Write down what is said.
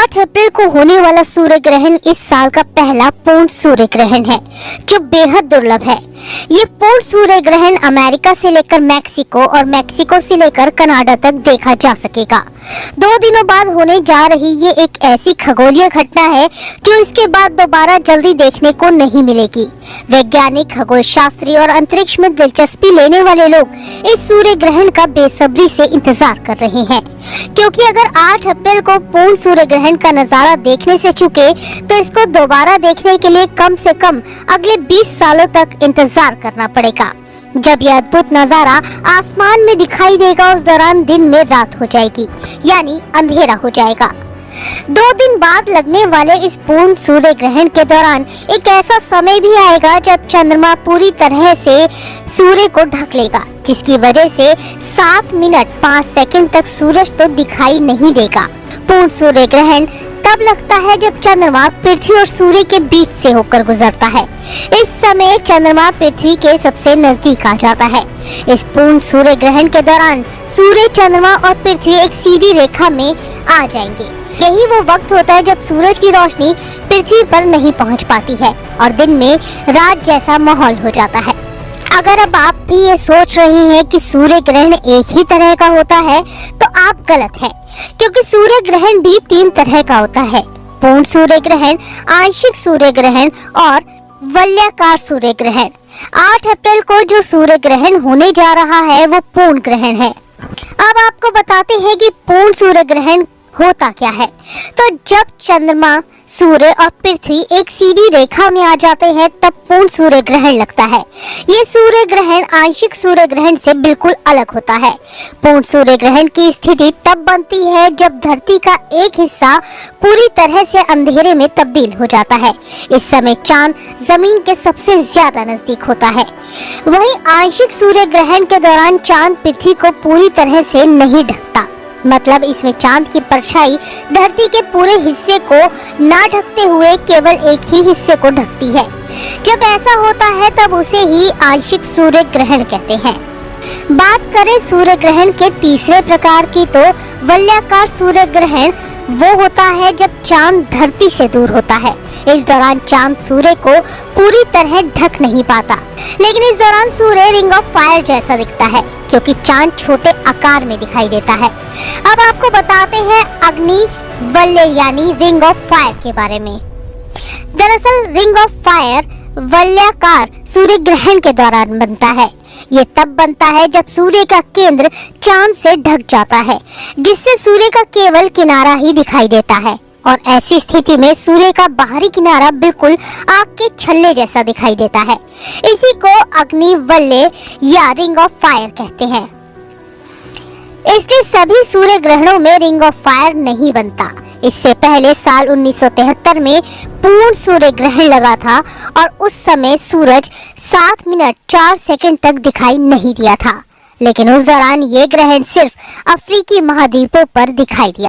8 अप्रैल को होने वाला सूर्य ग्रहण इस साल का पहला पूर्ण सूर्य ग्रहण है, जो बेहद दुर्लभ है। ये पूर्ण सूर्य ग्रहण अमेरिका से लेकर मैक्सिको और मैक्सिको से लेकर कनाडा तक देखा जा सकेगा। 2 दिनों बाद होने जा रही ये एक ऐसी खगोलीय घटना है जो इसके बाद दोबारा जल्दी देखने को नहीं मिलेगी। वैज्ञानिक, खगोल शास्त्री और अंतरिक्ष में दिलचस्पी लेने वाले लोग इस सूर्य ग्रहण का बेसब्री से इंतजार कर रहे हैं, क्योंकि अगर 8 अप्रैल को पूर्ण सूर्य ग्रहण का नजारा देखने से चूके तो इसको दोबारा देखने के लिए कम से कम अगले 20 सालों तक इंतजार करना पड़ेगा। जब यह अद्भुत नजारा आसमान में दिखाई देगा, उस दौरान दिन में रात हो जाएगी, यानी अंधेरा हो जाएगा। 2 दिन बाद लगने वाले इस पूर्ण सूर्य ग्रहण के दौरान एक ऐसा समय भी आएगा जब चंद्रमा पूरी तरह से सूर्य को ढक लेगा, जिसकी वजह से 7 मिनट 5 सेकंड तक सूरज तो दिखाई नहीं देगा। पूर्ण सूर्य ग्रहण तब लगता है जब चंद्रमा पृथ्वी और सूर्य के बीच से होकर गुजरता है। इस समय चंद्रमा पृथ्वी के सबसे नजदीक आ जाता है। इस पूर्ण सूर्य ग्रहण के दौरान सूर्य, चंद्रमा और पृथ्वी एक सीधी रेखा में आ जाएंगे। यही वो वक्त होता है जब सूरज की रोशनी पृथ्वी पर नहीं पहुंच पाती है और दिन में रात जैसा माहौल हो जाता है। अगर अब आप भी ये सोच रहे हैं कि सूर्य ग्रहण एक ही तरह का होता है, तो आप गलत हैं, क्योंकि सूर्य ग्रहण भी 3 तरह का होता है: पूर्ण सूर्य ग्रहण, आंशिक सूर्य ग्रहण और वलयाकार सूर्य ग्रहण। 8 अप्रैल को जो सूर्य ग्रहण होने जा रहा है वो पूर्ण ग्रहण है। अब आपको बताते हैं कि पूर्ण सूर्य ग्रहण होता क्या है। तो जब चंद्रमा, सूर्य और पृथ्वी एक सीधी रेखा में आ जाते हैं तब पूर्ण सूर्य ग्रहण लगता है। ये सूर्य ग्रहण आंशिक सूर्य ग्रहण से बिल्कुल अलग होता है। पूर्ण सूर्य ग्रहण की स्थिति तब बनती है जब धरती का एक हिस्सा पूरी तरह से अंधेरे में तब्दील हो जाता है। इस समय चांद जमीन के सबसे ज्यादा नजदीक होता है। वहीं आंशिक सूर्य ग्रहण के दौरान चांद पृथ्वी को पूरी तरह से नहीं ढकता, मतलब इसमें चांद की परछाई धरती के पूरे हिस्से को ना ढकते हुए केवल एक ही हिस्से को ढकती है। जब ऐसा होता है तब उसे ही आंशिक सूर्य ग्रहण कहते हैं। बात करें सूर्य ग्रहण के तीसरे प्रकार की, तो वलयाकार सूर्य ग्रहण वो होता है जब चांद धरती से दूर होता है। इस दौरान चांद सूर्य को पूरी तरह ढक नहीं पाता, लेकिन इस दौरान सूर्य रिंग ऑफ फायर जैसा दिखता है, क्योंकि चांद छोटे आकार में दिखाई देता है। अब आपको बताते हैं अग्नि वलय यानी रिंग ऑफ फायर के बारे में। दरअसल रिंग ऑफ फायर वलयाकार सूर्य ग्रहण के दौरान बनता है। ये तब बनता है जब सूर्य का केंद्र चांद से ढक जाता है, जिससे सूर्य का केवल किनारा ही दिखाई देता है, और ऐसी स्थिति में सूर्य का बाहरी किनारा बिल्कुल आग के छल्ले जैसा दिखाई देता है। इसी को अग्नि वलय या रिंग ऑफ फायर कहते हैं। इसलिए सभी सूर्य ग्रहणों में रिंग ऑफ फायर नहीं बनता। इससे पहले साल 1973 में पूर्ण सूर्य ग्रहण लगा था और उस समय सूरज 7 मिनट 4 सेकंड तक दिखाई नहीं दिया था, लेकिन उस दौरान ये ग्रहण सिर्फ अफ्रीकी महाद्वीपों पर दिखाई दिया।